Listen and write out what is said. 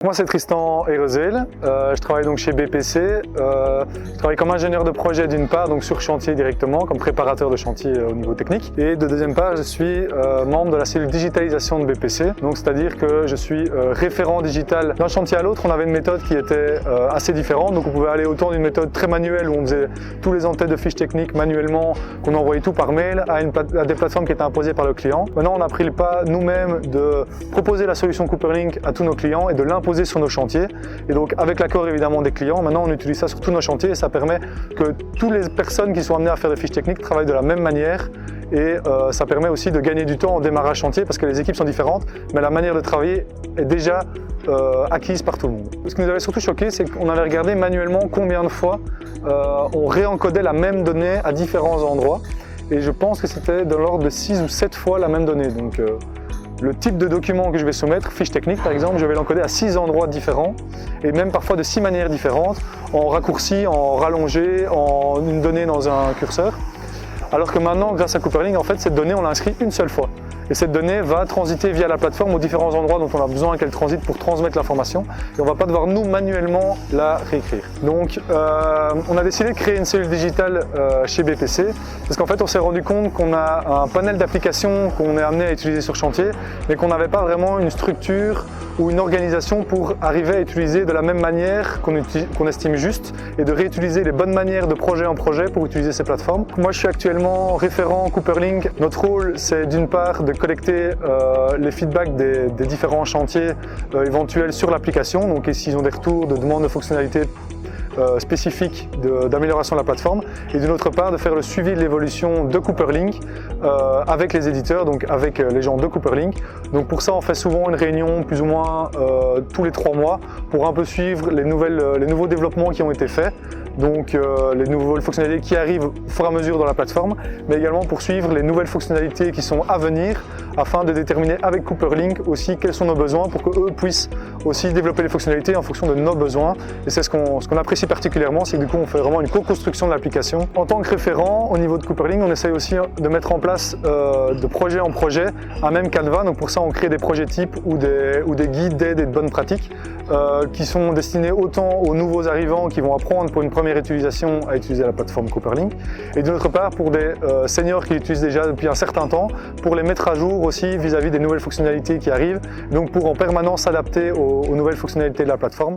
Moi c'est Tristan Erezel, je travaille donc chez BPC, je travaille comme ingénieur de projet d'une part, donc sur chantier directement, comme préparateur de chantier au niveau technique, et de deuxième part je suis membre de la cellule digitalisation de BPC, donc c'est-à-dire que je suis référent digital. D'un chantier à l'autre on avait une méthode qui était assez différente, donc on pouvait aller autant d'une méthode très manuelle où on faisait tous les en-têtes de fiches techniques manuellement, qu'on envoyait tout par mail, à des plateformes qui étaient imposées par le client. Maintenant on a pris le pas nous-mêmes de proposer la solution Cooperlink à tous nos clients et de l'imposer sur nos chantiers, et donc avec l'accord évidemment des clients, maintenant on utilise ça sur tous nos chantiers et ça permet que toutes les personnes qui sont amenées à faire des fiches techniques travaillent de la même manière, et ça permet aussi de gagner du temps en démarrage chantier parce que les équipes sont différentes, mais la manière de travailler est déjà acquise par tout le monde. Ce qui nous avait surtout choqué, c'est qu'on avait regardé manuellement combien de fois on réencodait la même donnée à différents endroits, et je pense que c'était de l'ordre de 6 ou 7 fois la même donnée. Donc, le type de document que je vais soumettre, fiche technique par exemple, je vais l'encoder à 6 endroits différents et même parfois de 6 manières différentes, en raccourci, en rallongé, en une donnée dans un curseur. Alors que maintenant, grâce à Cooperlink, en fait, cette donnée, on l'inscrit une seule fois. Et cette donnée va transiter via la plateforme aux différents endroits dont on a besoin qu'elle transite pour transmettre l'information. Et on ne va pas devoir nous manuellement la réécrire. Donc on a décidé de créer une cellule digitale chez BPC parce qu'en fait on s'est rendu compte qu'on a un panel d'applications qu'on est amené à utiliser sur chantier, mais qu'on n'avait pas vraiment une structure ou une organisation pour arriver à utiliser de la même manière qu'on estime juste et de réutiliser les bonnes manières de projet en projet pour utiliser ces plateformes. Moi je suis actuellement référent Cooperlink. Notre rôle c'est d'une part de collecter les feedbacks des différents chantiers éventuels sur l'application, donc s'ils ont des retours de demandes de fonctionnalités spécifiques d'amélioration de la plateforme, et d'une autre part de faire le suivi de l'évolution de Cooperlink avec les éditeurs, donc avec les gens de Cooperlink. Donc pour ça on fait souvent une réunion plus ou moins tous les 3 mois pour un peu suivre les nouveaux développements qui ont été faits, donc les nouvelles fonctionnalités qui arrivent au fur et à mesure dans la plateforme, mais également pour suivre les nouvelles fonctionnalités qui sont à venir afin de déterminer avec Cooperlink aussi quels sont nos besoins pour qu'eux puissent aussi développer les fonctionnalités en fonction de nos besoins. Et c'est ce qu'on apprécie particulièrement, c'est que du coup on fait vraiment une co-construction de l'application. En tant que référent au niveau de Cooperlink, on essaye aussi de mettre en place de projet en projet un même canevas. Donc pour ça on crée des projets types ou des guides d'aide et de bonnes pratiques qui sont destinés autant aux nouveaux arrivants qui vont apprendre pour une première utilisation à utiliser la plateforme Cooperlink, et d'une autre part pour des seniors qui l'utilisent déjà depuis un certain temps, pour les mettre à jour aussi vis-à-vis des nouvelles fonctionnalités qui arrivent, donc pour en permanence s'adapter aux nouvelles fonctionnalités de la plateforme.